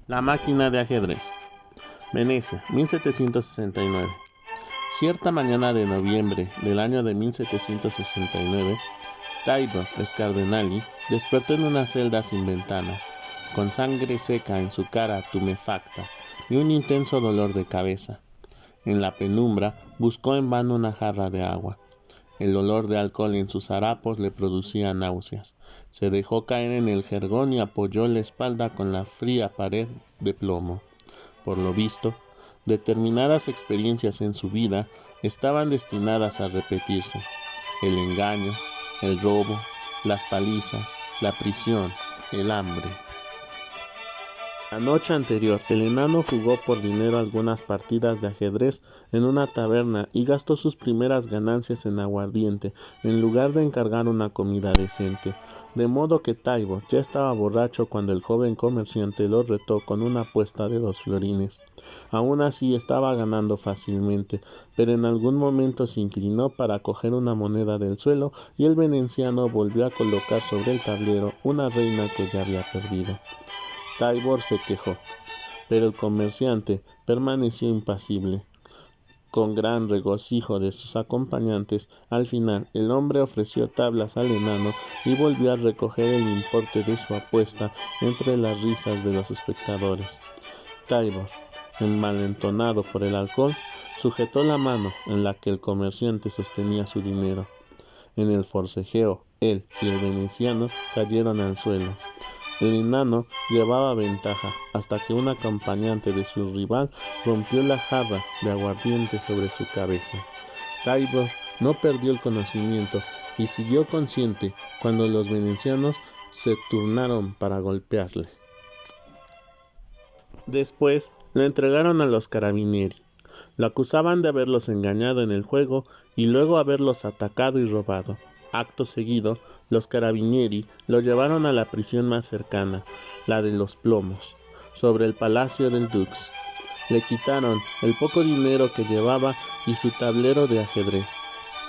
La máquina de ajedrez. Venecia, 1769. Cierta mañana de noviembre del año de 1769, Tibor Scardenali despertó en una celda sin ventanas, con sangre seca en su cara tumefacta y un intenso dolor de cabeza. En la penumbra buscó en vano una jarra de agua. El olor de alcohol en sus harapos le producía náuseas. Se dejó caer en el jergón y apoyó la espalda con la fría pared de plomo. Por lo visto, determinadas experiencias en su vida estaban destinadas a repetirse. El engaño, el robo, las palizas, la prisión, el hambre. La noche anterior, el enano jugó por dinero algunas partidas de ajedrez en una taberna y gastó sus primeras ganancias en aguardiente, en lugar de encargar una comida decente. De modo que Tibor ya estaba borracho cuando el joven comerciante lo retó con una apuesta de 2 florines. Aún así estaba ganando fácilmente, pero en algún momento se inclinó para coger una moneda del suelo y el veneciano volvió a colocar sobre el tablero una reina que ya había perdido. Tibor se quejó, pero el comerciante permaneció impasible. Con gran regocijo de sus acompañantes, al final el hombre ofreció tablas al enano y volvió a recoger el importe de su apuesta entre las risas de los espectadores. Tibor, envalentonado por el alcohol, sujetó la mano en la que el comerciante sostenía su dinero. En el forcejeo, él y el veneciano cayeron al suelo. El enano llevaba ventaja hasta que un acompañante de su rival rompió la jarra de aguardiente sobre su cabeza. Tibor no perdió el conocimiento y siguió consciente cuando los venecianos se turnaron para golpearle. Después lo entregaron a los carabinieri. Lo acusaban de haberlos engañado en el juego y luego haberlos atacado y robado. Acto seguido, los carabinieri lo llevaron a la prisión más cercana, la de los Plomos, sobre el palacio del Dux. Le quitaron el poco dinero que llevaba y su tablero de ajedrez,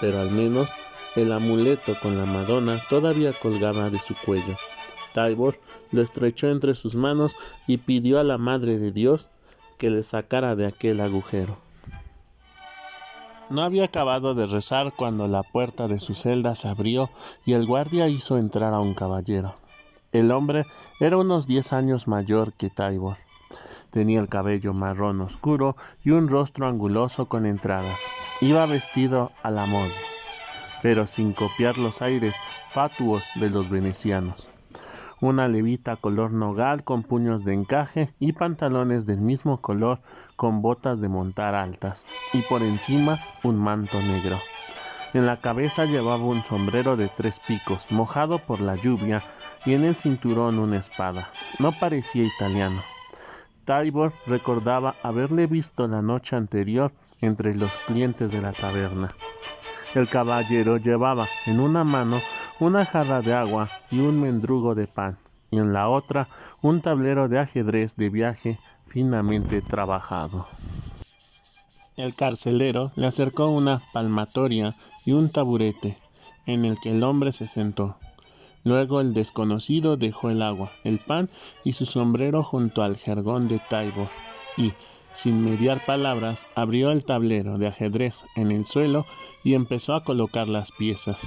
pero al menos el amuleto con la Madonna todavía colgaba de su cuello. Tibor lo estrechó entre sus manos y pidió a la Madre de Dios que le sacara de aquel agujero. No había acabado de rezar cuando la puerta de su celda se abrió y el guardia hizo entrar a un caballero. El hombre era unos 10 años mayor que Tibor. Tenía el cabello marrón oscuro y un rostro anguloso con entradas. Iba vestido a la moda, pero sin copiar los aires fatuos de los venecianos. Una levita color nogal con puños de encaje y pantalones del mismo color con botas de montar altas, y por encima un manto negro. En la cabeza llevaba un sombrero de 3 picos, mojado por la lluvia, y en el cinturón una espada. No parecía italiano. Tibor recordaba haberle visto la noche anterior entre los clientes de la taberna. El caballero llevaba en una mano una jarra de agua y un mendrugo de pan, y en la otra un tablero de ajedrez de viaje finamente trabajado. El carcelero le acercó una palmatoria y un taburete, en el que el hombre se sentó. Luego el desconocido dejó el agua, el pan y su sombrero junto al jergón de Tibor, y, sin mediar palabras, abrió el tablero de ajedrez en el suelo y empezó a colocar las piezas.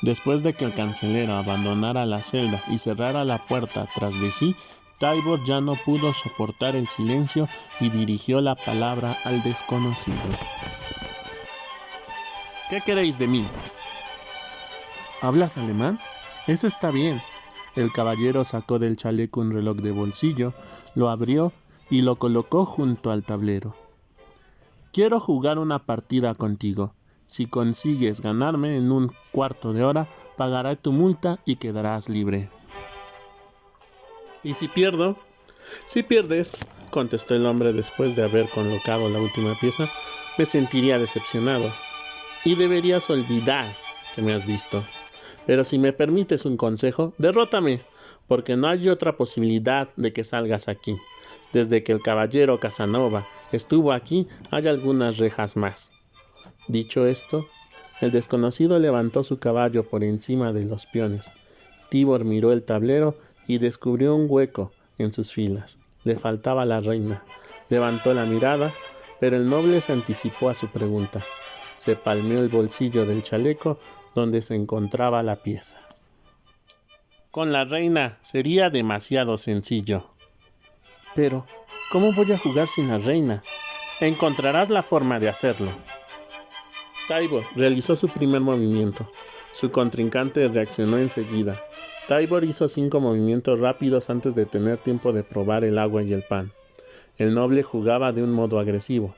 Después de que el carcelero abandonara la celda y cerrara la puerta tras de sí, Tibor ya no pudo soportar el silencio y dirigió la palabra al desconocido. ¿Qué queréis de mí? ¿Hablas alemán? Eso está bien. El caballero sacó del chaleco un reloj de bolsillo, lo abrió y lo colocó junto al tablero. Quiero jugar una partida contigo. Si consigues ganarme en un cuarto de hora, pagaré tu multa y quedarás libre. ¿Y si pierdo? Si pierdes, contestó el hombre después de haber colocado la última pieza, me sentiría decepcionado. Y deberías olvidar que me has visto. Pero si me permites un consejo, derrótame, porque no hay otra posibilidad de que salgas aquí. Desde que el caballero Casanova estuvo aquí, hay algunas rejas más. Dicho esto, el desconocido levantó su caballo por encima de los peones. Tibor miró el tablero y descubrió un hueco en sus filas. Le faltaba la reina. Levantó la mirada, pero el noble se anticipó a su pregunta. Se palmeó el bolsillo del chaleco donde se encontraba la pieza. Con la reina sería demasiado sencillo. Pero, ¿cómo voy a jugar sin la reina? Encontrarás la forma de hacerlo. Tybor realizó su primer movimiento. Su contrincante reaccionó enseguida. Tybor hizo 5 movimientos rápidos antes de tener tiempo de probar el agua y el pan. El noble jugaba de un modo agresivo.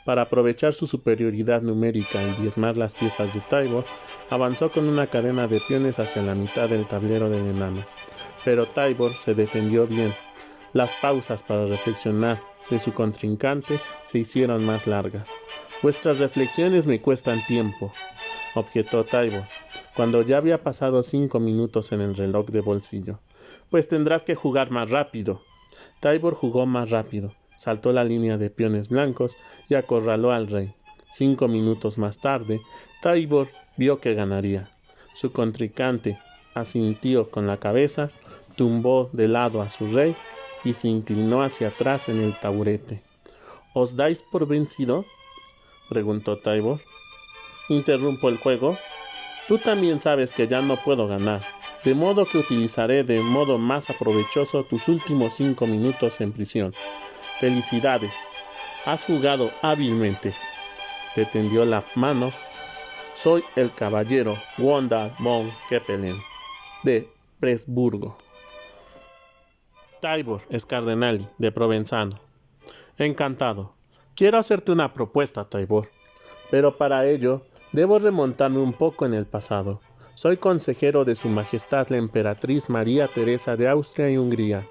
Para aprovechar su superioridad numérica y diezmar las piezas de Tybor, avanzó con una cadena de peones hacia la mitad del tablero del enano. Pero Tybor se defendió bien. Las pausas para reflexionar de su contrincante se hicieron más largas. «Vuestras reflexiones me cuestan tiempo», objetó Tybor, cuando ya había pasado 5 minutos en el reloj de bolsillo. «Pues tendrás que jugar más rápido». Tybor jugó más rápido, saltó la línea de peones blancos y acorraló al rey. 5 minutos más tarde, Tybor vio que ganaría. Su contrincante asintió con la cabeza, tumbó de lado a su rey y se inclinó hacia atrás en el taburete. «¿Os dais por vencido?», preguntó Tybor. «¿Interrumpo el juego? Tú también sabes que ya no puedo ganar, de modo que utilizaré de modo más aprovechoso tus últimos 5 minutos en prisión. Felicidades, has jugado hábilmente». Le tendió la mano. «Soy el caballero Wondal von Kepelen, de Presburgo». Tybor Scardenali, de Provenzano. «Encantado. Quiero hacerte una propuesta, Tybor, pero para ello debo remontarme un poco en el pasado. Soy consejero de Su Majestad la Emperatriz María Teresa de Austria y Hungría.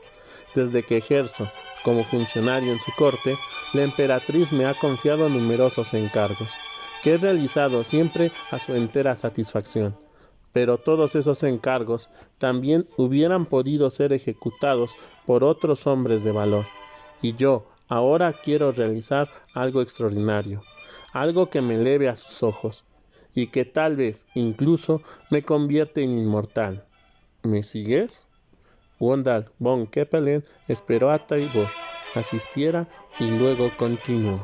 Desde que ejerzo como funcionario en su corte, la emperatriz me ha confiado numerosos encargos, que he realizado siempre a su entera satisfacción. Pero todos esos encargos también hubieran podido ser ejecutados por otros hombres de valor. Y yo ahora quiero realizar algo extraordinario, algo que me eleve a sus ojos, y que tal vez incluso me convierte en inmortal. ¿Me sigues?». Wondal von Kepelen esperó a Tybor asistiera y luego continuó.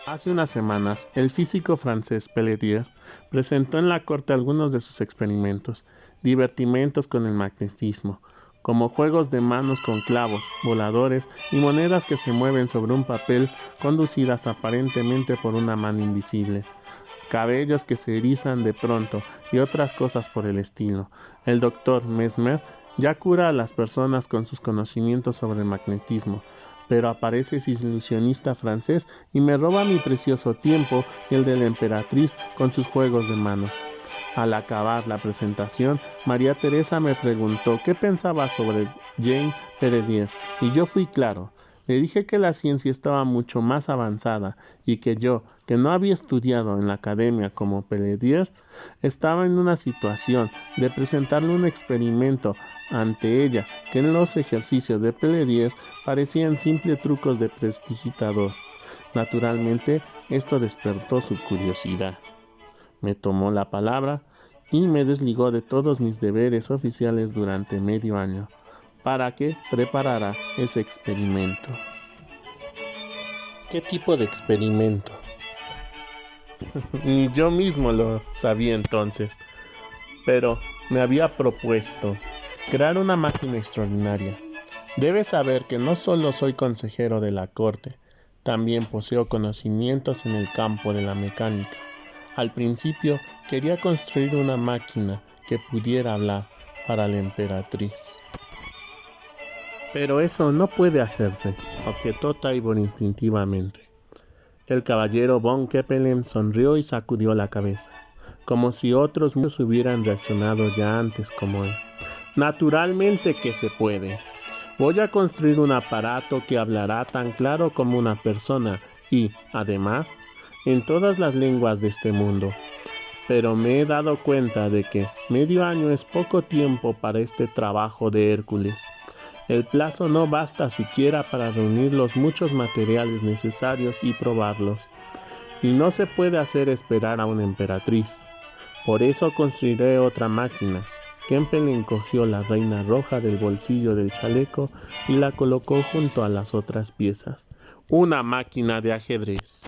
Hace unas semanas, el físico francés Pelletier presentó en la corte algunos de sus experimentos, divertimentos con el magnetismo, como juegos de manos con clavos, voladores y monedas que se mueven sobre un papel conducidas aparentemente por una mano invisible, cabellos que se erizan de pronto y otras cosas por el estilo. El doctor Mesmer ya cura a las personas con sus conocimientos sobre el magnetismo, pero aparece ese ilusionista francés y me roba mi precioso tiempo y el de la emperatriz con sus juegos de manos. Al acabar la presentación, María Teresa me preguntó qué pensaba sobre Jean Pelletier, y yo fui claro. Le dije que la ciencia estaba mucho más avanzada y que yo, que no había estudiado en la academia como Pelletier, estaba en una situación de presentarle un experimento ante ella que en los ejercicios de Pelletier parecían simples trucos de prestidigitador. Naturalmente, esto despertó su curiosidad. Me tomó la palabra y me desligó de todos mis deberes oficiales durante medio año para que preparara ese experimento. ¿Qué tipo de experimento? Ni yo mismo lo sabía entonces, pero me había propuesto crear una máquina extraordinaria. Debes saber que no solo soy consejero de la corte, también poseo conocimientos en el campo de la mecánica. Al principio quería construir una máquina que pudiera hablar para la emperatriz. «Pero eso no puede hacerse», objetó Tybor instintivamente. El caballero von Kepelen sonrió y sacudió la cabeza, como si otros muchos hubieran reaccionado ya antes como él. «Naturalmente que se puede. Voy a construir un aparato que hablará tan claro como una persona y, además, en todas las lenguas de este mundo. Pero me he dado cuenta de que medio año es poco tiempo para este trabajo de Hércules. El plazo no basta siquiera para reunir los muchos materiales necesarios y probarlos. Y no se puede hacer esperar a una emperatriz. Por eso construiré otra máquina, Kempelen cogió la reina roja del bolsillo del chaleco y la colocó junto a las otras piezas. Una máquina de ajedrez.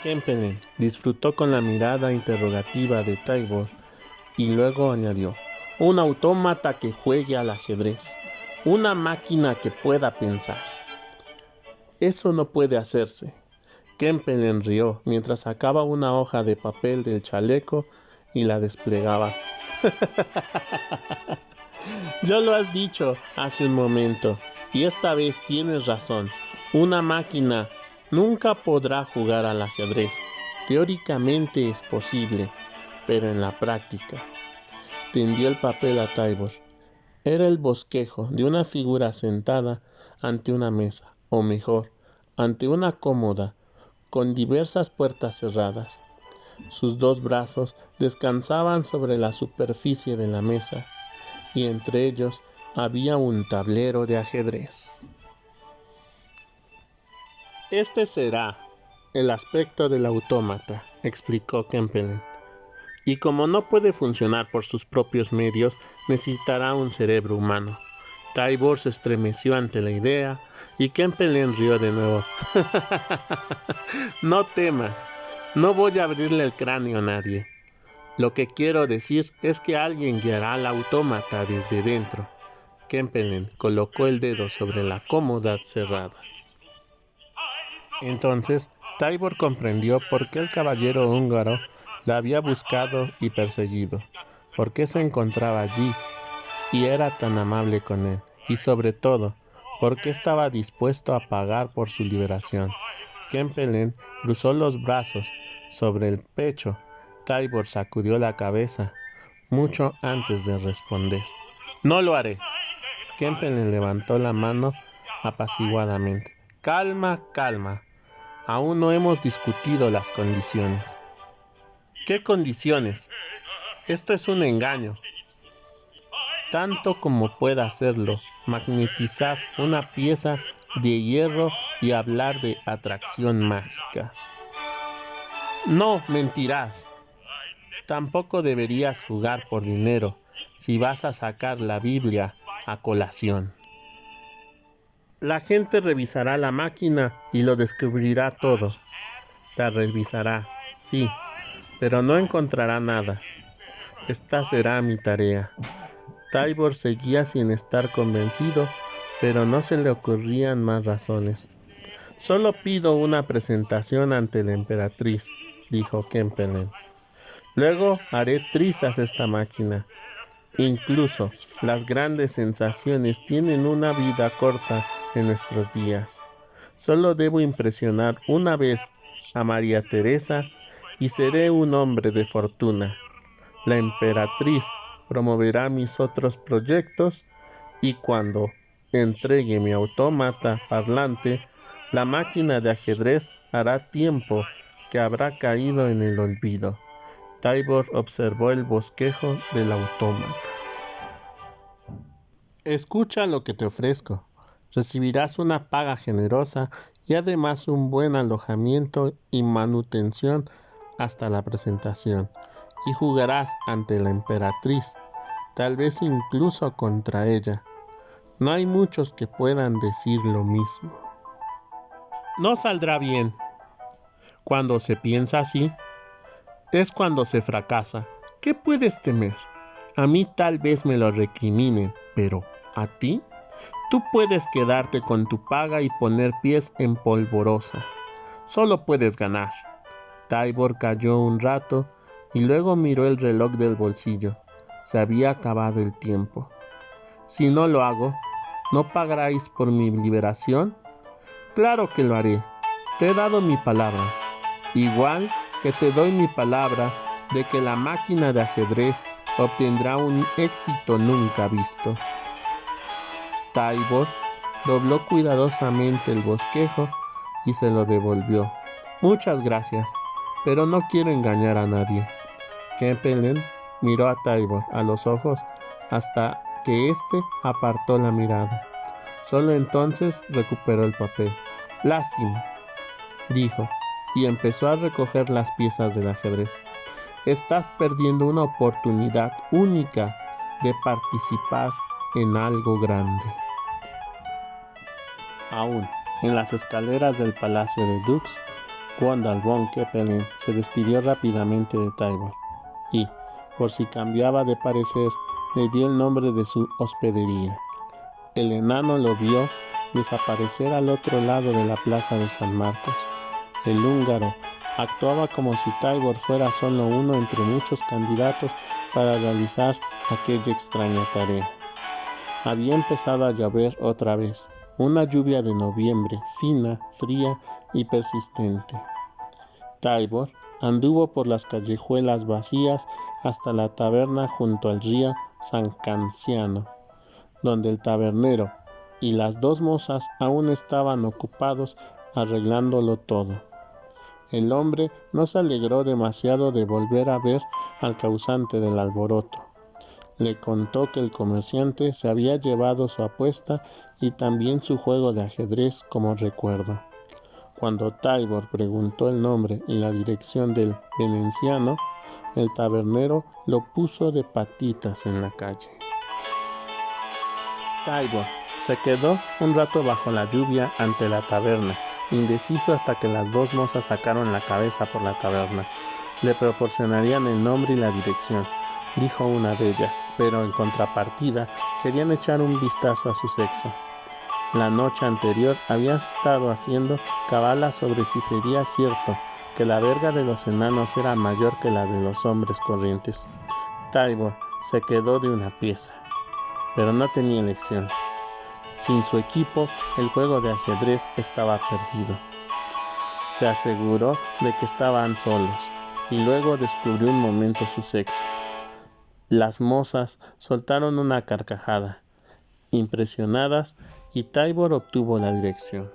Kempelen disfrutó con la mirada interrogativa de Tybor y luego añadió: un autómata que juegue al ajedrez. Una máquina que pueda pensar. Eso no puede hacerse. Kempelen rió mientras sacaba una hoja de papel del chaleco y la desplegaba. Ya lo has dicho hace un momento, y esta vez tienes razón. Una máquina nunca podrá jugar al ajedrez. Teóricamente es posible, pero en la práctica. Tendió el papel a Tybor. Era el bosquejo de una figura sentada ante una mesa, o mejor, ante una cómoda, con diversas puertas cerradas. Sus dos brazos descansaban sobre la superficie de la mesa, y entre ellos había un tablero de ajedrez. Este será el aspecto del autómata, explicó Kempelen. Y como no puede funcionar por sus propios medios, necesitará un cerebro humano. Tybor se estremeció ante la idea y Kempelen rió de nuevo. No temas, no voy a abrirle el cráneo a nadie. Lo que quiero decir es que alguien guiará al autómata desde dentro. Kempelen colocó el dedo sobre la cómoda cerrada. Entonces, Tybor comprendió por qué el caballero húngaro la había buscado y perseguido, por qué se encontraba allí y era tan amable con él, y sobre todo, por qué estaba dispuesto a pagar por su liberación. Kempelen cruzó los brazos sobre el pecho. Tybor sacudió la cabeza mucho antes de responder. No lo haré. Kempelen levantó la mano apaciguadamente. Calma, calma. Aún no hemos discutido las condiciones. ¿Qué condiciones? Esto es un engaño. Tanto como pueda hacerlo, magnetizar una pieza de hierro y hablar de atracción mágica. No, mentirás. Tampoco deberías jugar por dinero si vas a sacar la Biblia a colación. La gente revisará la máquina y lo descubrirá todo. La revisará, sí, pero no encontrará nada. Esta será mi tarea. Tybor seguía sin estar convencido, pero no se le ocurrían más razones. Solo pido una presentación ante la emperatriz, dijo Kempelen. Luego haré trizas esta máquina. Incluso las grandes sensaciones tienen una vida corta en nuestros días. Solo debo impresionar una vez a María Teresa y seré un hombre de fortuna. La emperatriz promoverá mis otros proyectos y cuando entregue mi autómata parlante, la máquina de ajedrez hará tiempo que habrá caído en el olvido. Tybor observó el bosquejo del autómata. Escucha lo que te ofrezco. Recibirás una paga generosa y además un buen alojamiento y manutención hasta la presentación. Y jugarás ante la emperatriz, tal vez incluso contra ella. No hay muchos que puedan decir lo mismo. No saldrá bien. Cuando se piensa así, es cuando se fracasa. ¿Qué puedes temer? A mí tal vez me lo recriminen, pero ¿a ti? Tú puedes quedarte con tu paga y poner pies en polvorosa. Solo puedes ganar. Tybor calló un rato y luego miró el reloj del bolsillo. Se había acabado el tiempo. Si no lo hago, ¿no pagaréis por mi liberación? Claro que lo haré. Te he dado mi palabra. Igual que te doy mi palabra de que la máquina de ajedrez obtendrá un éxito nunca visto. Tybor dobló cuidadosamente el bosquejo y se lo devolvió. Muchas gracias, pero no quiero engañar a nadie. Kempelen miró a Tybor a los ojos hasta que éste apartó la mirada. Solo entonces recuperó el papel. Lástima, dijo, y empezó a recoger las piezas del ajedrez. estás perdiendo una oportunidad única de participar en algo grande. Aún en las escaleras del palacio de Dux, Gwendal von Kempelen se despidió rápidamente de Tybor y, por si cambiaba de parecer, le dio el nombre de su hospedería. El enano lo vio desaparecer al otro lado de la plaza de San Marcos. El húngaro actuaba como si Tybor fuera solo uno entre muchos candidatos para realizar aquella extraña tarea. Había empezado a llover otra vez, una lluvia de noviembre, fina, fría y persistente. Tybor anduvo por las callejuelas vacías hasta la taberna junto al río San Canciano, donde el tabernero y las dos mozas aún estaban ocupados arreglándolo todo. El hombre no se alegró demasiado de volver a ver al causante del alboroto. Le contó que el comerciante se había llevado su apuesta y también su juego de ajedrez como recuerdo. Cuando Tybor preguntó el nombre y la dirección del veneciano, el tabernero lo puso de patitas en la calle. Tybor se quedó un rato bajo la lluvia ante la taberna, indeciso hasta que las dos mozas sacaron la cabeza por la taberna. Le proporcionarían el nombre y la dirección, dijo una de ellas, pero en contrapartida querían echar un vistazo a su sexo. La noche anterior había estado haciendo cábala sobre si sería cierto que la verga de los enanos era mayor que la de los hombres corrientes. Tybor se quedó de una pieza, pero no tenía elección. Sin su equipo, el juego de ajedrez estaba perdido. Se aseguró de que estaban solos, y luego descubrió un momento su sexo. Las mozas soltaron una carcajada, impresionadas, y Tybor obtuvo la dirección.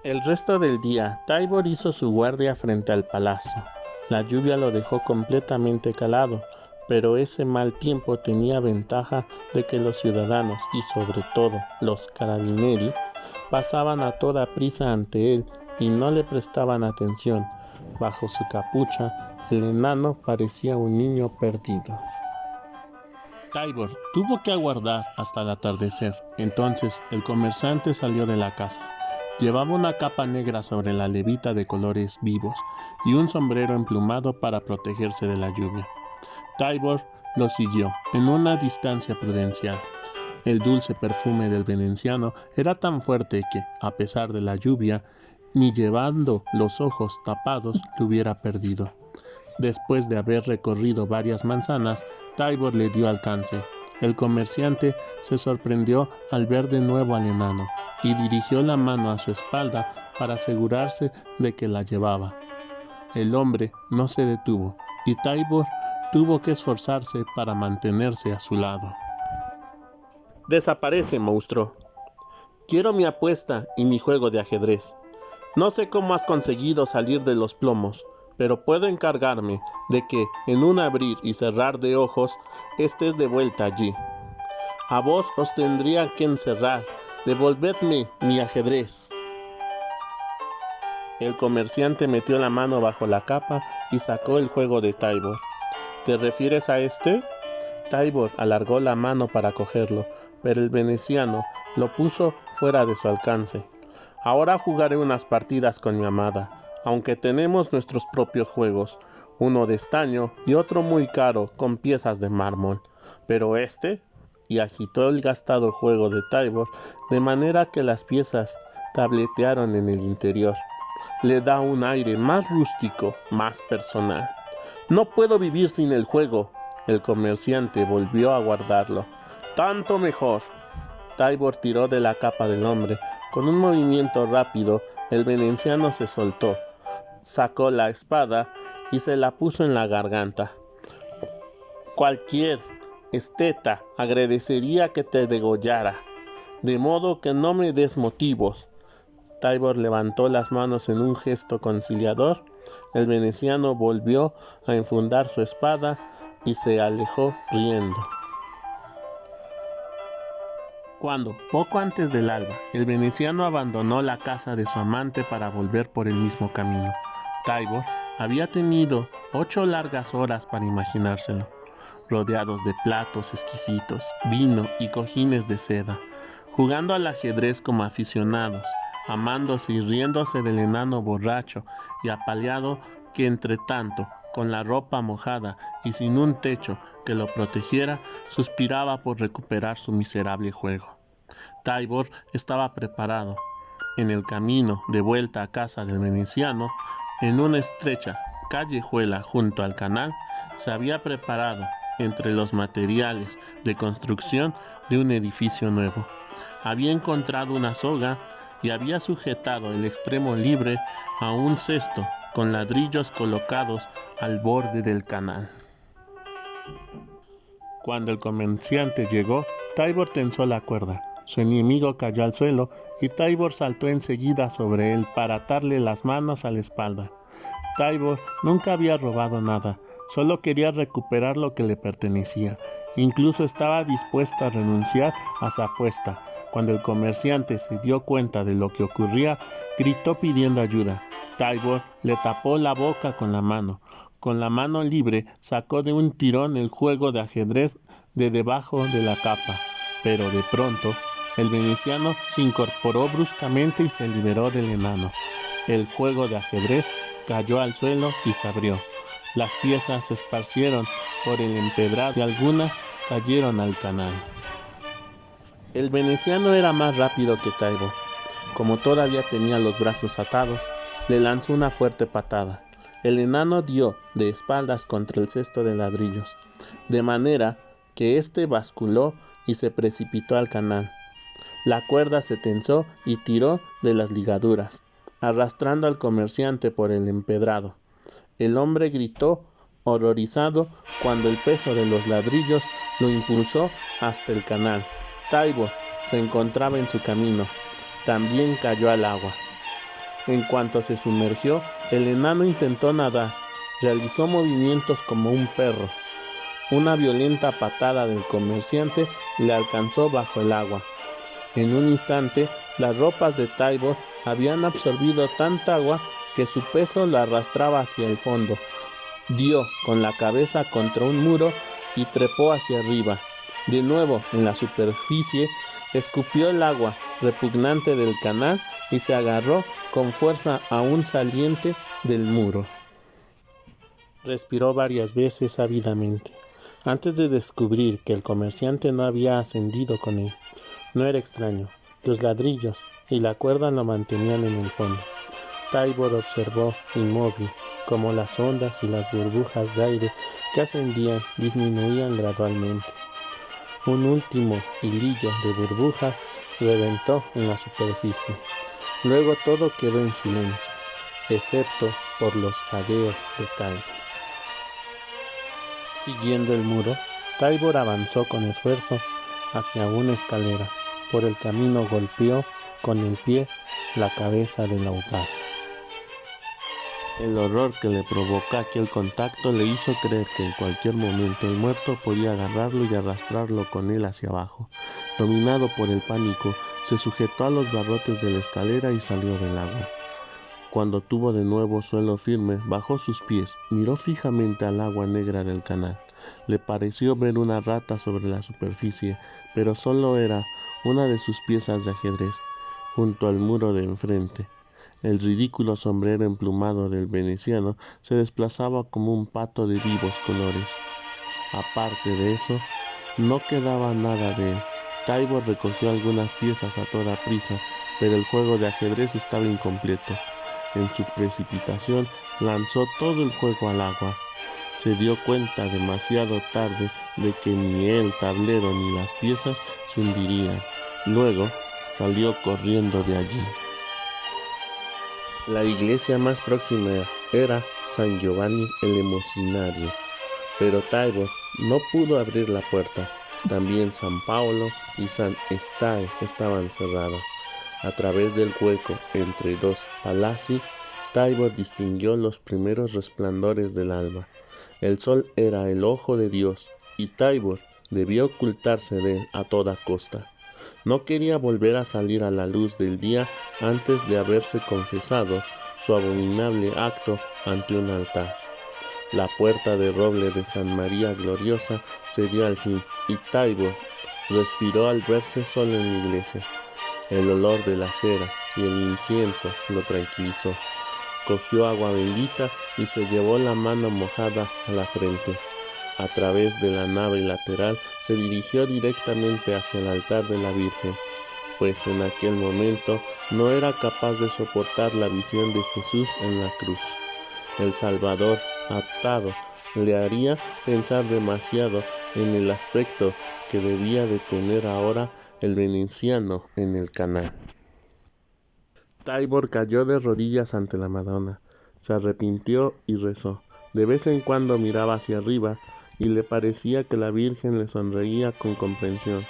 El resto del día, Tybor hizo su guardia frente al palacio. La lluvia lo dejó completamente calado, pero ese mal tiempo tenía ventaja de que los ciudadanos y sobre todo los carabinieri pasaban a toda prisa ante él y no le prestaban atención. Bajo su capucha, el enano parecía un niño perdido. Tybor tuvo que aguardar hasta el atardecer. Entonces el comerciante salió de la casa. Llevaba una capa negra sobre la levita de colores vivos y un sombrero emplumado para protegerse de la lluvia. Tybor lo siguió en una distancia prudencial. El dulce perfume del veneciano era tan fuerte que, a pesar de la lluvia, ni llevando los ojos tapados lo hubiera perdido. Después de haber recorrido varias manzanas, Tybor le dio alcance. El comerciante se sorprendió al ver de nuevo al enano y dirigió la mano a su espalda para asegurarse de que la llevaba. El hombre no se detuvo y Tybor tuvo que esforzarse para mantenerse a su lado. «Desaparece, monstruo. Quiero mi apuesta y mi juego de ajedrez. No sé cómo has conseguido salir de los plomos, pero puedo encargarme de que, en un abrir y cerrar de ojos, estés de vuelta allí. A vos os tendría que encerrar. Devolvedme mi ajedrez». El comerciante metió la mano bajo la capa y sacó el juego de Tybor. «¿Te refieres a este?» Tybor alargó la mano para cogerlo, pero el veneciano lo puso fuera de su alcance. «Ahora jugaré unas partidas con mi amada, aunque tenemos nuestros propios juegos, uno de estaño y otro muy caro con piezas de mármol. Pero este», y agitó el gastado juego de Tybor de manera que las piezas tabletearon en el interior, «le da un aire más rústico, más personal. No puedo vivir sin el juego». El comerciante volvió a guardarlo. «Tanto mejor». Tybor tiró de la capa del hombre. Con un movimiento rápido, el veneciano se soltó, sacó la espada y se la puso en la garganta. «Cualquier esteta agradecería que te degollara, de modo que no me des motivos». Tybor levantó las manos en un gesto conciliador. El veneciano volvió a enfundar su espada y se alejó riendo. Cuando, poco antes del alba, el veneciano abandonó la casa de su amante para volver por el mismo camino, Tybor había tenido 8 largas horas para imaginárselo, rodeados de platos exquisitos, vino y cojines de seda, jugando al ajedrez como aficionados, amándose y riéndose del enano borracho y apaleado que entre tanto, con la ropa mojada y sin un techo que lo protegiera, suspiraba por recuperar su miserable juego. Tybur estaba preparado. En el camino de vuelta a casa del veneciano, en una estrecha callejuela junto al canal, se había preparado entre los materiales de construcción de un edificio nuevo. Había encontrado una soga y había sujetado el extremo libre a un cesto con ladrillos colocados al borde del canal. Cuando el comerciante llegó, Tybur tensó la cuerda. Su enemigo cayó al suelo y Tybur saltó enseguida sobre él para atarle las manos a la espalda. Tybur nunca había robado nada, solo quería recuperar lo que le pertenecía. Incluso estaba dispuesto a renunciar a su apuesta. Cuando el comerciante se dio cuenta de lo que ocurría, gritó pidiendo ayuda. Tybur le tapó la boca con la mano. Con la mano libre sacó de un tirón el juego de ajedrez de debajo de la capa. Pero de pronto, el veneciano se incorporó bruscamente y se liberó del enano. El juego de ajedrez cayó al suelo y se abrió. Las piezas se esparcieron por el empedrado y algunas cayeron al canal. El veneciano era más rápido que Tybur. Como todavía tenía los brazos atados, le lanzó una fuerte patada. El enano dio de espaldas contra el cesto de ladrillos, de manera que éste basculó y se precipitó al canal. La cuerda se tensó y tiró de las ligaduras, arrastrando al comerciante por el empedrado. El hombre gritó horrorizado cuando el peso de los ladrillos lo impulsó hasta el canal. Tybur se encontraba en su camino. También cayó al agua. En cuanto se sumergió, el enano intentó nadar. Realizó movimientos como un perro. Una violenta patada del comerciante le alcanzó bajo el agua. En un instante, las ropas de Tybur habían absorbido tanta agua que su peso lo arrastraba hacia el fondo. Dio con la cabeza contra un muro y trepó hacia arriba. De nuevo en la superficie, escupió el agua repugnante del canal y se agarró con fuerza a un saliente del muro. Respiró varias veces ávidamente, antes de descubrir que el comerciante no había ascendido con él. No era extraño, los ladrillos y la cuerda lo mantenían en el fondo. Tybur observó inmóvil cómo las ondas y las burbujas de aire que ascendían disminuían gradualmente. Un último hilillo de burbujas reventó en la superficie. Luego todo quedó en silencio, excepto por los jadeos de Tybur. Siguiendo el muro, Tybur avanzó con esfuerzo hacia una escalera. Por el camino golpeó con el pie la cabeza del ahogado. El horror que le provocó aquel contacto le hizo creer que en cualquier momento el muerto podía agarrarlo y arrastrarlo con él hacia abajo. Dominado por el pánico, se sujetó a los barrotes de la escalera y salió del agua. Cuando tuvo de nuevo suelo firme, bajó sus pies, miró fijamente al agua negra del canal. Le pareció ver una rata sobre la superficie, pero solo era una de sus piezas de ajedrez, junto al muro de enfrente. El ridículo sombrero emplumado del veneciano se desplazaba como un pato de vivos colores. Aparte de eso, no quedaba nada de él. Tybur recogió algunas piezas a toda prisa, pero el juego de ajedrez estaba incompleto. En su precipitación, lanzó todo el juego al agua. Se dio cuenta demasiado tarde de que ni el tablero ni las piezas se hundirían. Luego, salió corriendo de allí. La iglesia más próxima era San Giovanni el Lemosinario, pero Tybur no pudo abrir la puerta. También San Paolo y San Estae estaban cerradas. A través del hueco entre dos palazzi, Tybur distinguió los primeros resplandores del alba. El sol era el ojo de Dios, y Tybur debió ocultarse de él a toda costa. No quería volver a salir a la luz del día antes de haberse confesado su abominable acto ante un altar. La puerta de roble de San María Gloriosa cedió al fin, y Tibor respiró al verse solo en la iglesia. El olor de la cera y el incienso lo tranquilizó. Cogió agua bendita y se llevó la mano mojada a la frente. A través de la nave lateral se dirigió directamente hacia el altar de la Virgen, pues en aquel momento no era capaz de soportar la visión de Jesús en la cruz. El Salvador atado le haría pensar demasiado en el aspecto que debía de tener ahora el veneciano en el canal. Tibor cayó de rodillas ante la Madonna, se arrepintió y rezó. De vez en cuando miraba hacia arriba y le parecía que la Virgen le sonreía con comprensión.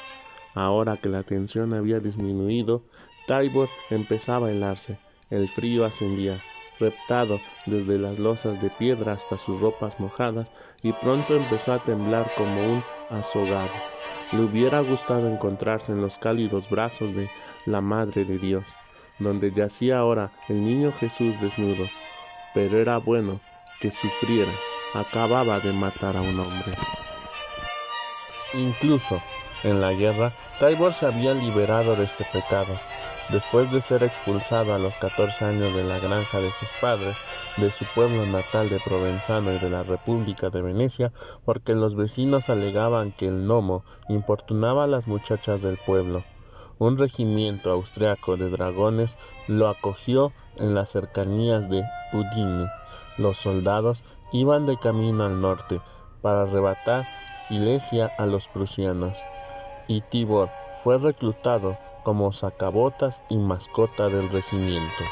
Ahora que la tensión había disminuido, Tibor empezaba a helarse. El frío ascendía, reptado desde las losas de piedra hasta sus ropas mojadas, y pronto empezó a temblar como un azogado. Le hubiera gustado encontrarse en los cálidos brazos de la Madre de Dios, donde yacía ahora el niño Jesús desnudo, pero era bueno que sufriera. Acababa de matar a un hombre. Incluso en la guerra, Tibor se había liberado de este pecado. Después de ser expulsado a los 14 años de la granja de sus padres, de su pueblo natal de Provenzano y de la República de Venecia, porque los vecinos alegaban que el gnomo importunaba a las muchachas del pueblo, un regimiento austriaco de dragones lo acogió en las cercanías de Udine. Los soldados iban de camino al norte para arrebatar Silesia a los prusianos, y Tibor fue reclutado como sacabotas y mascota del regimiento.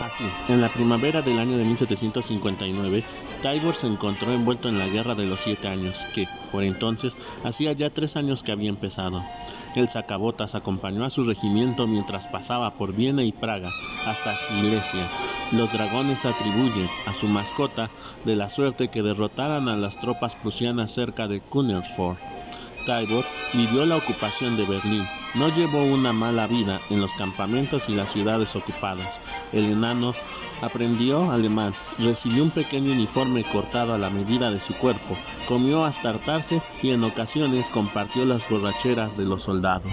Así, en la primavera del año de 1759, Tibor se encontró envuelto en la Guerra de los 7 años, que, por entonces, hacía ya 3 años que había empezado. El sacabotas acompañó a su regimiento mientras pasaba por Viena y Praga hasta Silesia. Los dragones atribuyen a su mascota de la suerte que derrotaran a las tropas prusianas cerca de Kunnersdorf. Tibor vivió la ocupación de Berlín. No llevó una mala vida en los campamentos y las ciudades ocupadas. El enano aprendió alemán, recibió un pequeño uniforme cortado a la medida de su cuerpo, comió hasta hartarse y en ocasiones compartió las borracheras de los soldados.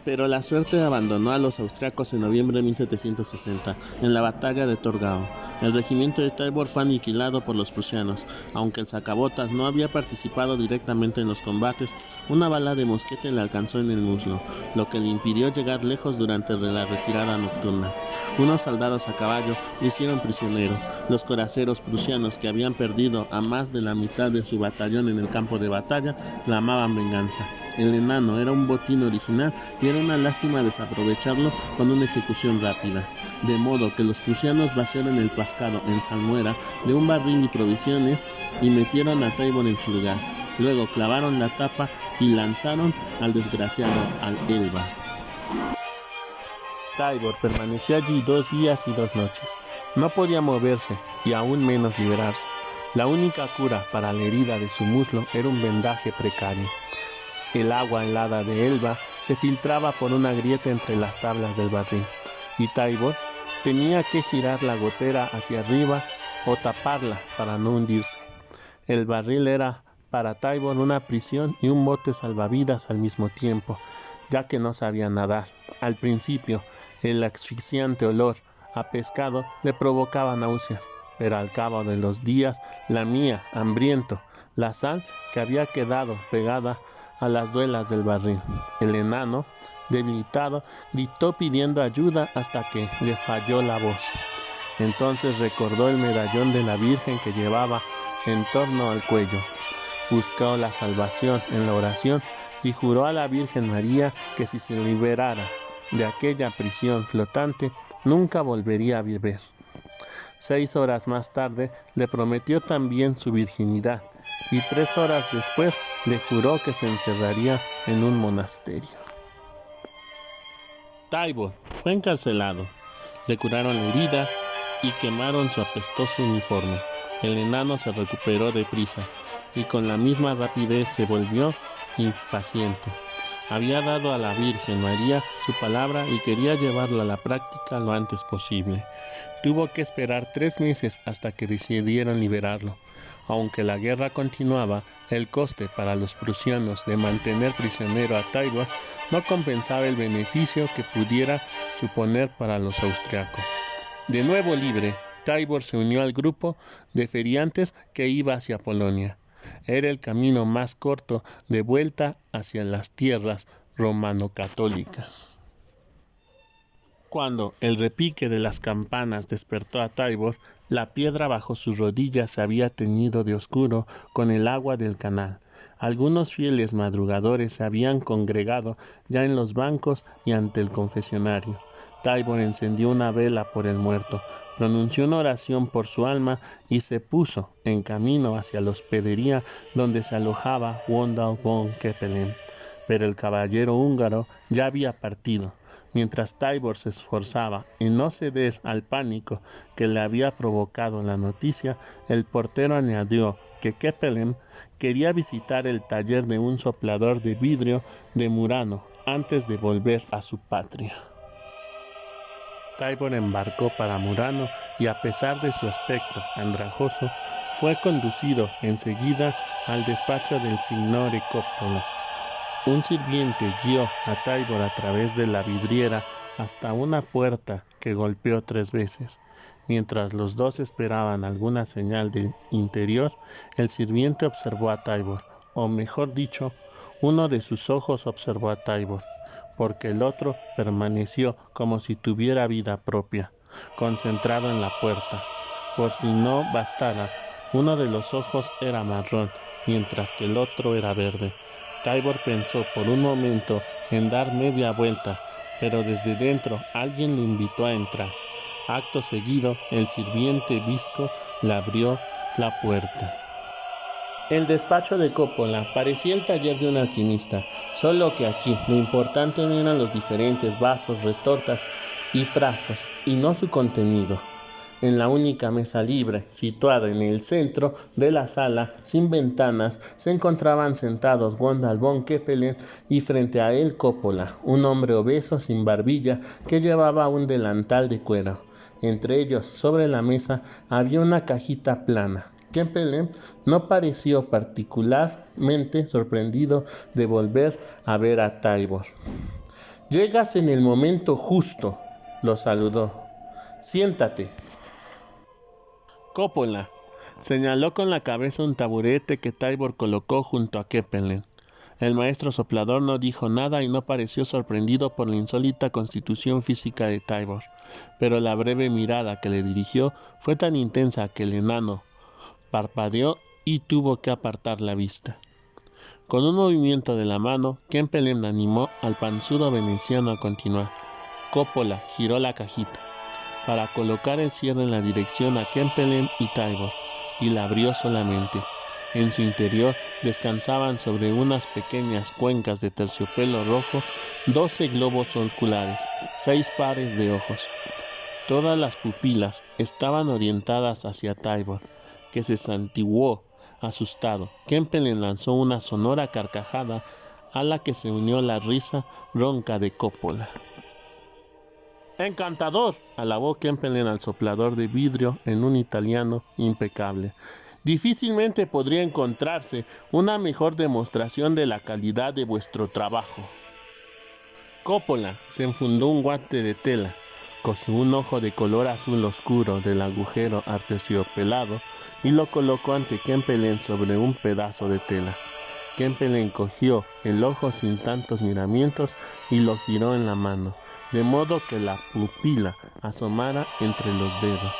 Pero la suerte abandonó a los austriacos en noviembre de 1760, en la batalla de Torgau. El regimiento de Tibor fue aniquilado por los prusianos. Aunque el sacabotas no había participado directamente en los combates, una bala de mosquete le alcanzó en el muslo, lo que le impidió llegar lejos durante la retirada nocturna. Unos soldados a caballo lo hicieron prisionero. Los coraceros prusianos, que habían perdido a más de la mitad de su batallón en el campo de batalla, clamaban venganza. El enano era un botín original y era una lástima desaprovecharlo con una ejecución rápida. De modo que los prusianos vaciaron el pescado en salmuera de un barril y provisiones y metieron a Tibor en su lugar. Luego clavaron la tapa y lanzaron al desgraciado al Elba. Tibor permaneció allí 2 días y 2 noches. No podía moverse y aún menos liberarse. La única cura para la herida de su muslo era un vendaje precario. El agua helada de Elba se filtraba por una grieta entre las tablas del barril, y Tibor tenía que girar la gotera hacia arriba o taparla para no hundirse. El barril era para Tibor una prisión y un bote salvavidas al mismo tiempo, ya que no sabía nadar. Al principio, el asfixiante olor a pescado le provocaba náuseas, pero al cabo de los días lamía, hambriento, la sal que había quedado pegada a las duelas del barril. El enano, debilitado, gritó pidiendo ayuda hasta que le falló la voz. Entonces recordó el medallón de la Virgen que llevaba en torno al cuello. Buscó la salvación en la oración y juró a la Virgen María que si se liberara de aquella prisión flotante, nunca volvería a beber. 6 horas más tarde le prometió también su virginidad, y 3 horas después le juró que se encerraría en un monasterio. Tibor fue encarcelado, le curaron la herida y quemaron su apestoso uniforme. El enano se recuperó deprisa y con la misma rapidez se volvió impaciente. había dado a la Virgen María su palabra y quería llevarla a la práctica lo antes posible. Tuvo que esperar 3 meses hasta que decidieron liberarlo. Aunque la guerra continuaba, el coste para los prusianos de mantener prisionero a Tybur no compensaba el beneficio que pudiera suponer para los austriacos. De nuevo libre, Tybur se unió al grupo de feriantes que iba hacia Polonia. Era el camino más corto de vuelta hacia las tierras romano-católicas. Cuando el repique de las campanas despertó a Tybur, la piedra bajo sus rodillas se había teñido de oscuro con el agua del canal. Algunos fieles madrugadores se habían congregado ya en los bancos y ante el confesionario. Tybur encendió una vela por el muerto, pronunció una oración por su alma y se puso en camino hacia la hospedería donde se alojaba Wondel von Kempelen. Pero el caballero húngaro ya había partido. Mientras Tybur se esforzaba en no ceder al pánico que le había provocado la noticia, el portero añadió que Kempelen quería visitar el taller de un soplador de vidrio de Murano antes de volver a su patria. Tybur embarcó para Murano y, a pesar de su aspecto andrajoso, fue conducido enseguida al despacho del signore Coppola. Un sirviente guió a Tybur a través de la vidriera hasta una puerta que golpeó 3 veces. Mientras los dos esperaban alguna señal del interior, el sirviente observó a Tybur, o mejor dicho, uno de sus ojos observó a Tybur, porque el otro permaneció como si tuviera vida propia, concentrado en la puerta. Por si no bastara, uno de los ojos era marrón, mientras que el otro era verde. Tybur pensó por un momento en dar media vuelta, pero desde dentro alguien lo invitó a entrar. Acto seguido, el sirviente visco le abrió la puerta. El despacho de Coppola parecía el taller de un alquimista, solo que aquí lo importante no eran los diferentes vasos, retortas y frascos, y no su contenido. En la única mesa libre, situada en el centro de la sala, sin ventanas, se encontraban sentados Wondel von Kempelen y frente a él Coppola, un hombre obeso sin barbilla que llevaba un delantal de cuero. Entre ellos, sobre la mesa, había una cajita plana. Kempelen no pareció particularmente sorprendido de volver a ver a Tybur. «Llegas en el momento justo», lo saludó. «Siéntate». Coppola señaló con la cabeza un taburete que Tybur colocó junto a Kempelen. El maestro soplador no dijo nada y no pareció sorprendido por la insólita constitución física de Tybur, pero la breve mirada que le dirigió fue tan intensa que el enano parpadeó y tuvo que apartar la vista. Con un movimiento de la mano, Kempelen animó al panzudo veneciano a continuar. Coppola giró la cajita para colocar el cierre en la dirección a Kempelen y Tybur, y la abrió solamente. En su interior descansaban sobre unas pequeñas cuencas de terciopelo rojo 12 globos oculares, 6 pares de ojos. Todas las pupilas estaban orientadas hacia Tybur, que se santiguó asustado. Kempelen lanzó una sonora carcajada a la que se unió la risa ronca de Coppola. «¡Encantador!», alabó Kempelen al soplador de vidrio en un italiano impecable. «Difícilmente podría encontrarse una mejor demostración de la calidad de vuestro trabajo». Coppola se enfundó un guante de tela, cogió un ojo de color azul oscuro del agujero aterciopelado y lo colocó ante Kempelen sobre un pedazo de tela. Kempelen cogió el ojo sin tantos miramientos y lo giró en la mano, de modo que la pupila asomara entre los dedos.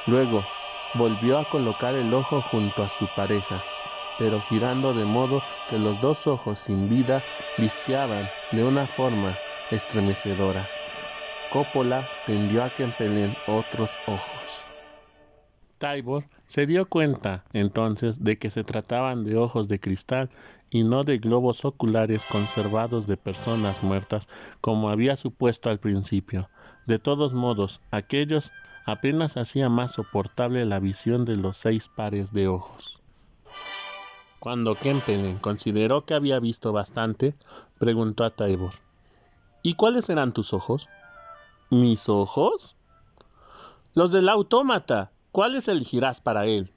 Luego volvió a colocar el ojo junto a su pareja, pero girando de modo que los 2 ojos sin vida visqueaban de una forma estremecedora. Coppola tendió a Kempelen otros ojos. Tybur se dio cuenta entonces de que se trataban de ojos de cristal y no de globos oculares conservados de personas muertas, como había supuesto al principio. De todos modos, aquellos apenas hacían más soportable la visión de los 6 pares de ojos. Cuando Kempelen consideró que había visto bastante, preguntó a Tybur: ¿Y cuáles eran tus ojos? ¿Mis ojos? Los del autómata. ¿Cuáles elegirás para él?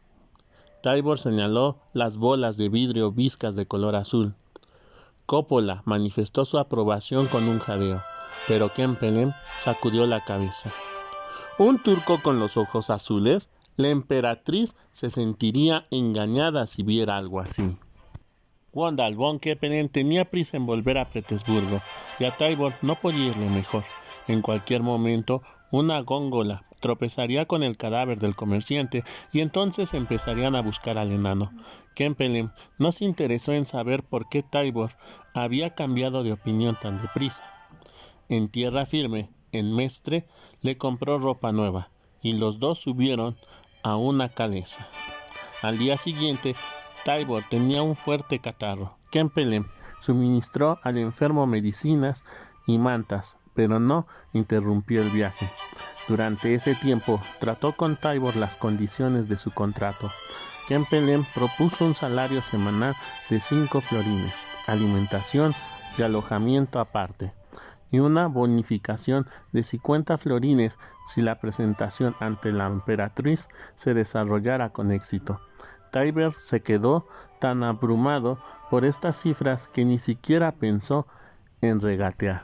Tybur señaló las bolas de vidrio viscas de color azul. Coppola manifestó su aprobación con un jadeo, pero Kempelen sacudió la cabeza. ¿Un turco con los ojos azules? La emperatriz se sentiría engañada si viera algo así. Wondal von Kempelen tenía prisa en volver a Petersburgo, y a Tybur no podía irle mejor. En cualquier momento, una góndola tropezaría con el cadáver del comerciante y entonces empezarían a buscar al enano. Kempelen no se interesó en saber por qué Tybur había cambiado de opinión tan deprisa. En tierra firme, en Mestre, le compró ropa nueva, y los dos subieron a una calesa. Al día siguiente, Tybur tenía un fuerte catarro. Kempelen suministró al enfermo medicinas y mantas, pero no interrumpió el viaje. Durante ese tiempo, trató con Tybur las condiciones de su contrato. Kempelen propuso un salario semanal de 5 florines, alimentación y alojamiento aparte, y una bonificación de 50 florines si la presentación ante la emperatriz se desarrollara con éxito. Tybur se quedó tan abrumado por estas cifras que ni siquiera pensó en regatear.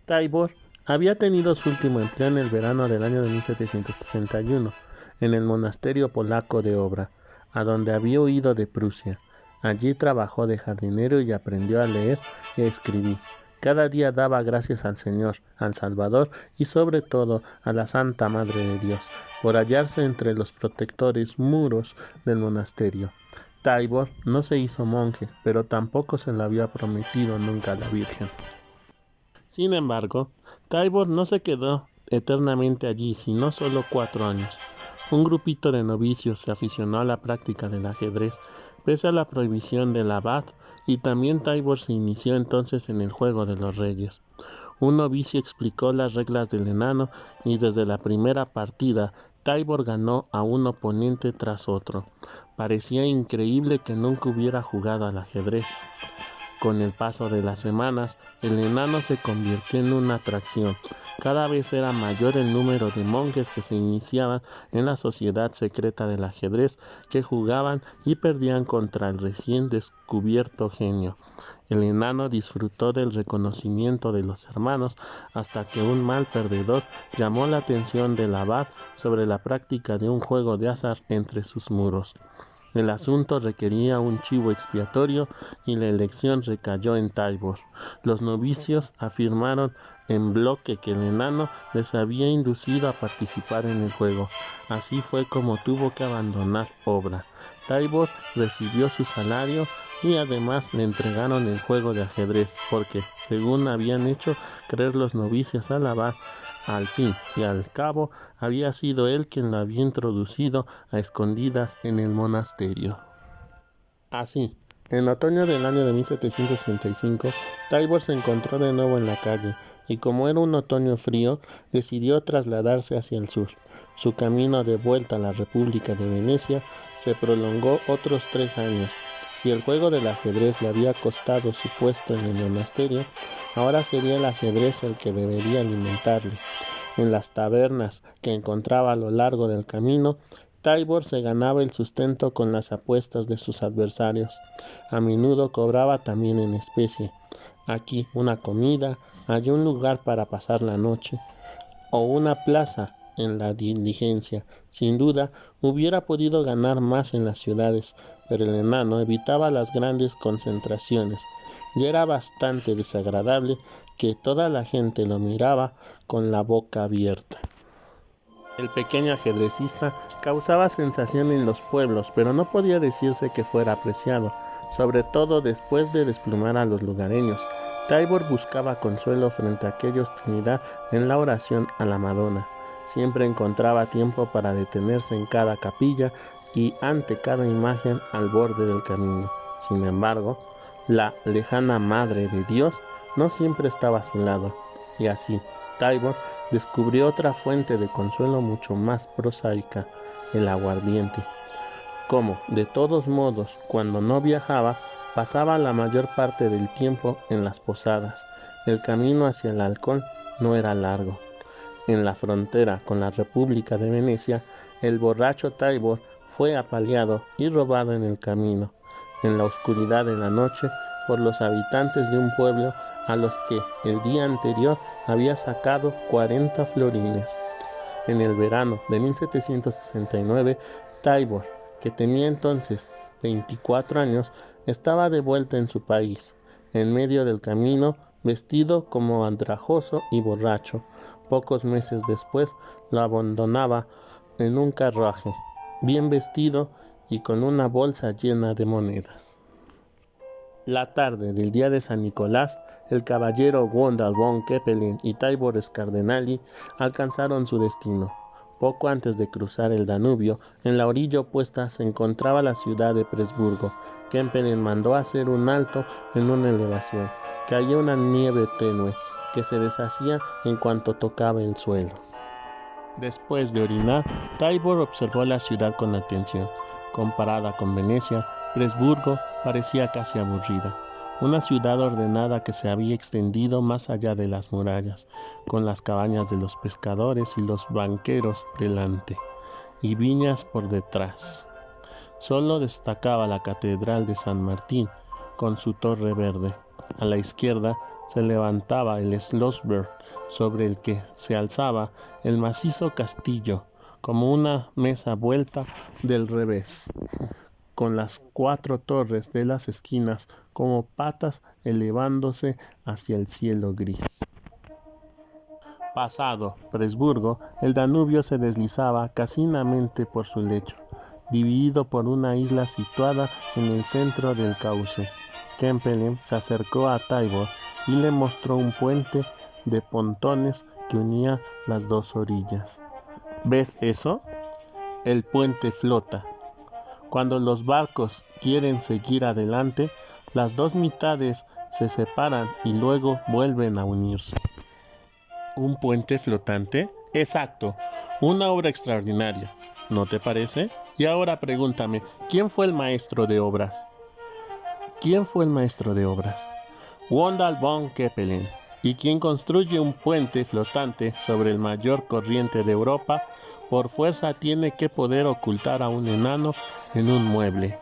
Tybur había tenido su último empleo en el verano del año de 1761, en el monasterio polaco de Obra, a donde había huido de Prusia. Allí trabajó de jardinero y aprendió a leer y a escribir. Cada día daba gracias al Señor, al Salvador y sobre todo a la Santa Madre de Dios, por hallarse entre los protectores muros del monasterio. Tybur no se hizo monje, pero tampoco se lo había prometido nunca a la Virgen. Sin embargo, Tybur no se quedó eternamente allí, sino solo 4 años. Un grupito de novicios se aficionó a la práctica del ajedrez, pese a la prohibición del abad, y también Tybur se inició entonces en el juego de los reyes. Un novicio explicó las reglas del enano, y desde la primera partida, Tybur ganó a un oponente tras otro. Parecía increíble que nunca hubiera jugado al ajedrez. Con el paso de las semanas, el enano se convirtió en una atracción. Cada vez era mayor el número de monjes que se iniciaban en la sociedad secreta del ajedrez, que jugaban y perdían contra el recién descubierto genio. El enano disfrutó del reconocimiento de los hermanos hasta que un mal perdedor llamó la atención del abad sobre la práctica de un juego de azar entre sus muros. El asunto requería un chivo expiatorio y la elección recayó en Tybur. Los novicios afirmaron en bloque que el enano les había inducido a participar en el juego. Así fue como tuvo que abandonar Obra. Tybur recibió su salario y además le entregaron el juego de ajedrez porque, según habían hecho creer los novicios al abad, al fin y al cabo, había sido él quien lo había introducido a escondidas en el monasterio. Así, en otoño del año de 1765, Tybur se encontró de nuevo en la calle, y como era un otoño frío, decidió trasladarse hacia el sur. Su camino de vuelta a la República de Venecia se prolongó otros 3 años. Si el juego del ajedrez le había costado su puesto en el monasterio, ahora sería el ajedrez el que debería alimentarle. En las tabernas que encontraba a lo largo del camino, Tybur se ganaba el sustento con las apuestas de sus adversarios. A menudo cobraba también en especie. Aquí una comida, allí un lugar para pasar la noche, o una plaza en la diligencia. Sin duda, hubiera podido ganar más en las ciudades, pero el enano evitaba las grandes concentraciones. Ya era bastante desagradable que toda la gente lo miraba con la boca abierta. El pequeño ajedrecista causaba sensación en los pueblos, pero no podía decirse que fuera apreciado, sobre todo después de desplumar a los lugareños. Tybur buscaba consuelo frente a aquella hostilidad en la oración a la Madonna. Siempre encontraba tiempo para detenerse en cada capilla y ante cada imagen al borde del camino. Sin embargo, la lejana Madre de Dios no siempre estaba a su lado, y así Tybur descubrió otra fuente de consuelo mucho más prosaica: el aguardiente. como, de todos modos, cuando no viajaba, pasaba la mayor parte del tiempo en las posadas. El camino hacia el alcohol no era largo. En la frontera con la República de Venecia, el borracho Tybor fue apaleado y robado en el camino, en la oscuridad de la noche, por los habitantes de un pueblo a los que el día anterior había sacado 40 florines. En el verano de 1769, Tybor, que tenía entonces 24 años, estaba de vuelta en su país, en medio del camino, vestido como andrajoso y borracho. Pocos meses después lo abandonaba en un carruaje, bien vestido y con una bolsa llena de monedas. La tarde del día de San Nicolás, el caballero Wondal von Keppelin y Tybor Scardenali alcanzaron su destino. Poco antes de cruzar el Danubio, en la orilla opuesta se encontraba la ciudad de Presburgo. Keppelin mandó hacer un alto en una elevación. Caía una nieve tenue que se deshacía en cuanto tocaba el suelo. Después de orinar, Tybor observó la ciudad con atención. Comparada con Venecia, Presburgo parecía casi aburrida. Una ciudad ordenada que se había extendido más allá de las murallas, con las cabañas de los pescadores y los banqueros delante, y viñas por detrás. Solo destacaba la catedral de San Martín, con su torre verde. A la izquierda se levantaba el Schlossberg, sobre el que se alzaba el macizo castillo, como una mesa vuelta del revés, con las 4 torres de las esquinas como patas elevándose hacia el cielo gris. Pasado Presburgo, el Danubio se deslizaba casinamente por su lecho, dividido por una isla situada en el centro del cauce. Keppelin se acercó a Tybor y le mostró un puente de pontones que unía las dos orillas. ¿Ves eso? El puente flota. Cuando los barcos quieren seguir adelante, las dos mitades se separan y luego vuelven a unirse. ¿Un puente flotante? Exacto, una obra extraordinaria, ¿no te parece? Y ahora pregúntame, ¿quién fue el maestro de obras? ¿Quién fue el maestro de obras? Wondal von Keppelin. ¿Y quien construye un puente flotante sobre el mayor corriente de Europa, por fuerza tiene que poder ocultar a un enano en un mueble?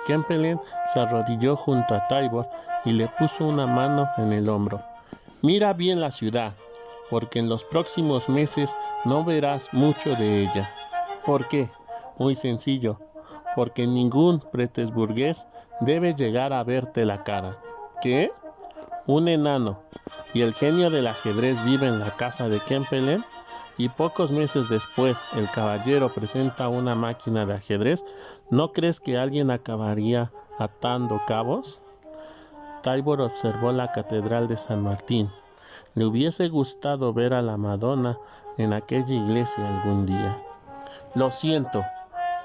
Keppelin se arrodilló junto a Tybor y le puso una mano en el hombro. Mira bien la ciudad, porque en los próximos meses no verás mucho de ella. ¿Por qué? Muy sencillo, porque ningún petersburgués debe llegar a verte la cara. ¿Qué? Un enano y el genio del ajedrez vive en la casa de Keppelin, y pocos meses después el caballero presenta una máquina de ajedrez. ¿No crees que alguien acabaría atando cabos? Tybor observó la catedral de San Martín. Le hubiese gustado ver a la Madonna en aquella iglesia algún día. Lo siento,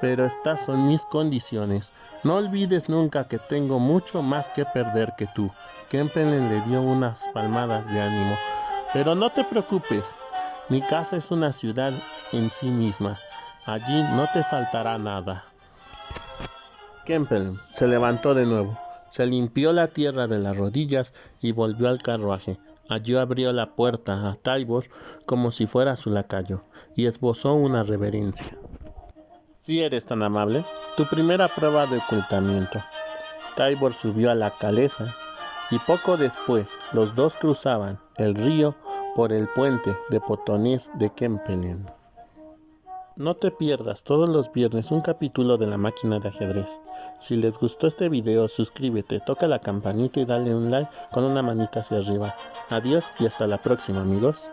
pero estas son mis condiciones. No olvides nunca que tengo mucho más que perder que tú. Keppelin le dio unas palmadas de ánimo. Pero no te preocupes, mi casa es una ciudad en sí misma. Allí no te faltará nada. Keppelin se levantó de nuevo, se limpió la tierra de las rodillas y volvió al carruaje. Allí abrió la puerta a Tybor como si fuera su lacayo y esbozó una reverencia. Si eres tan amable, tu primera prueba de ocultamiento. Tybor subió a la calesa y poco después los dos cruzaban el río por el puente de pontones de Keppelin. No te pierdas todos los viernes un capítulo de La Máquina de Ajedrez. Si les gustó este video, suscríbete, toca la campanita y dale un like con una manita hacia arriba. Adiós y hasta la próxima, amigos.